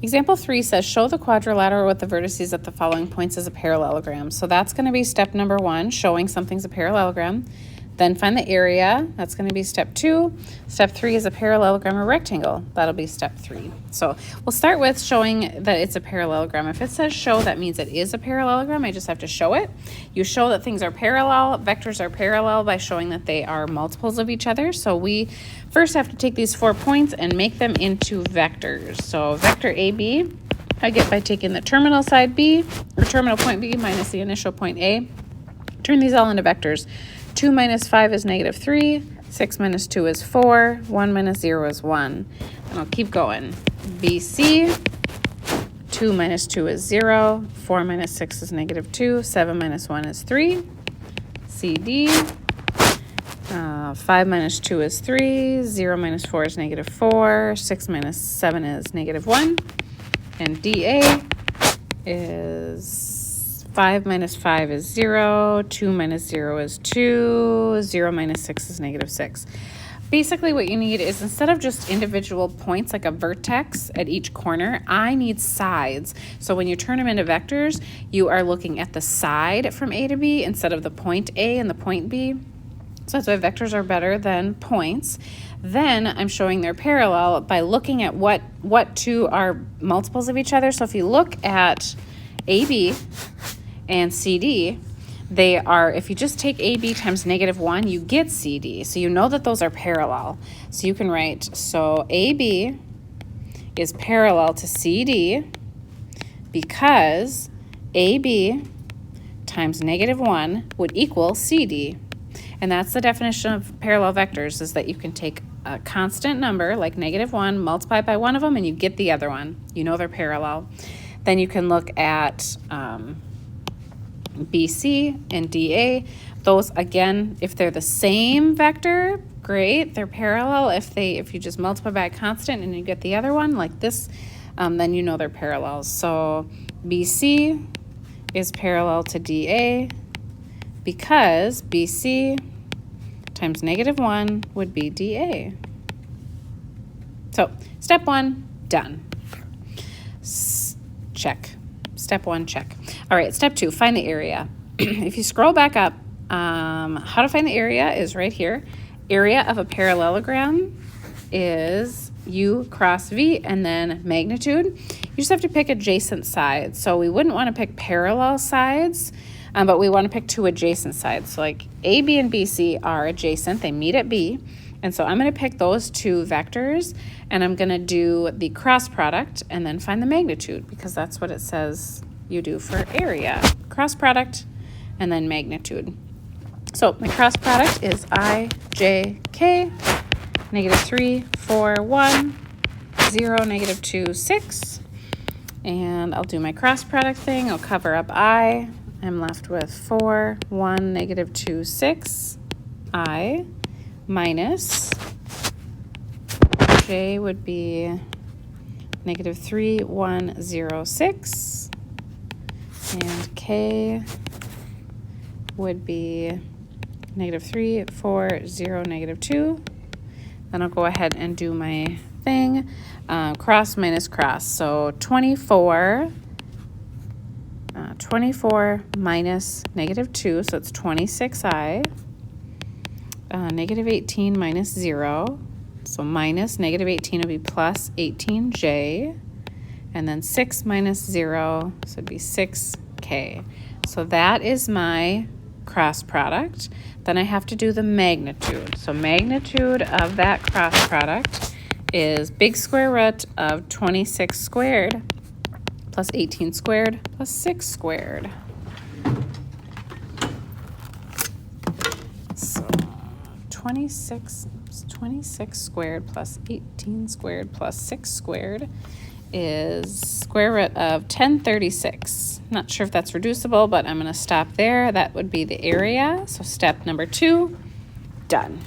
Example 3 says, show the quadrilateral with the vertices at the following points as a parallelogram. So that's going to be step number 1, showing something's a parallelogram. Then find the area. That's going to be step 2. Step 3 is a parallelogram or rectangle. That'll be step 3. So we'll start with showing that it's a parallelogram. If it says show, that means it is a parallelogram. I just have to show it. You show that things are parallel. Vectors are parallel by showing that they are multiples of each other. So we first have to take these 4 points and make them into vectors. So vector AB, I get by taking the terminal side B, or terminal point B minus the initial point A. Turn these all into vectors. 2 minus 5 is negative 3. 6 minus 2 is 4. 1 minus 0 is 1. And I'll keep going. BC, 2 minus 2 is 0. 4 minus 6 is negative 2. 7 minus 1 is 3. CD, 5 minus 2 is 3. 0 minus 4 is negative 4. 6 minus 7 is negative 1. And DA is 5 minus 5 is 0, 2 minus 0 is 2, 0 minus 6 is negative 6. Basically what you need is, instead of just individual points like a vertex at each corner, I need sides. So when you turn them into vectors, you are looking at the side from A to B instead of the point A and the point B. So that's why vectors are better than points. Then I'm showing their parallel by looking at what two are multiples of each other. So if you look at AB and CD, they are, if you just take AB times negative 1, you get CD. So you know that those are parallel. So you can write, so AB is parallel to CD because AB times negative 1 would equal CD. And that's the definition of parallel vectors, is that you can take a constant number like negative 1, multiply by one of them, and you get the other one. You know they're parallel. Then you can look at BC and DA. Those, again, if they're the same vector, great, they're parallel. If you just multiply by a constant and you get the other one like this, then you know they're parallels. So BC is parallel to DA because BC times negative 1 would be DA. So step 1, done. Check. Step 1, check. All right, step 2, find the area. If you scroll back up, how to find the area is right here. Area of a parallelogram is U cross V, and then magnitude. You just have to pick adjacent sides. So we wouldn't want to pick parallel sides, but we want to pick 2 adjacent sides. So like AB and BC are adjacent. They meet at B. And so I'm going to pick those 2 vectors, and I'm going to do the cross product and then find the magnitude, because that's what it says you do for area. Cross product and then magnitude. So my cross product is I, J, K, negative 3, 4, 1, 0, negative 2, 6. And I'll do my cross product thing. I'll cover up I. I'm left with 4, 1, negative 2, 6. I minus J would be negative 3, 1, 0, 6. And K would be negative 3, 4, 0, negative 2. Then I'll go ahead and do my thing. Cross minus cross. So 24 minus negative 2, so it's 26I. Negative 18 minus 0, so minus negative 18 would be plus 18J. And then 6 minus 0, so it'd be 6K. So that is my cross product. Then I have to do the magnitude. So magnitude of that cross product is big square root of 26 squared plus 18 squared plus 6 squared. So 26 squared plus 18 squared plus 6 squared is square root of 1036. Not sure if that's reducible, but I'm going to stop there. That would be the area. So step number 2, done.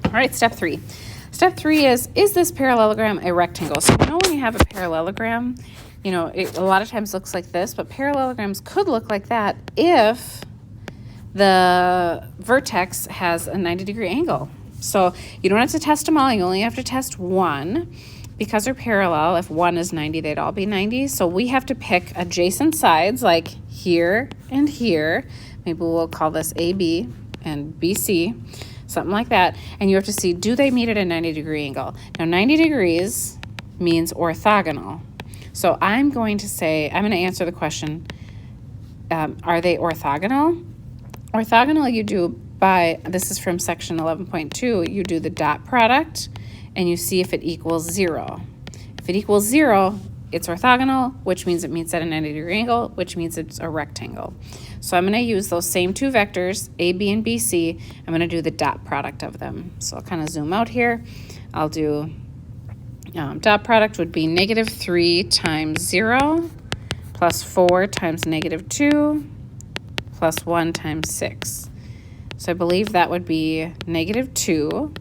All right, step 3. Step 3 is this parallelogram a rectangle? So when you have a parallelogram, it a lot of times looks like this, but parallelograms could look like that if the vertex has a 90-degree angle. So you don't have to test them all. You only have to test one, because they're parallel, if one is 90, they'd all be 90. So we have to pick adjacent sides like here and here. Maybe we'll call this AB and BC, something like that. And you have to see, do they meet at a 90-degree angle? Now, 90 degrees means orthogonal. So I'm going to say, I'm going to answer the question, are they orthogonal? Orthogonal you do by, this is from section 11.2, you do the dot product and you see if it equals 0. If it equals 0, it's orthogonal, which means it meets at a 90-degree angle, which means it's a rectangle. So I'm going to use those same two vectors, A, B, and BC. I'm going to do the dot product of them. So I'll kind of zoom out here. I'll do dot product would be -3 times 0 plus 4 times -2 plus 1 times 6. So I believe that would be -2.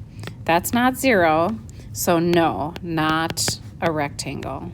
That's not 0, so no, not a rectangle.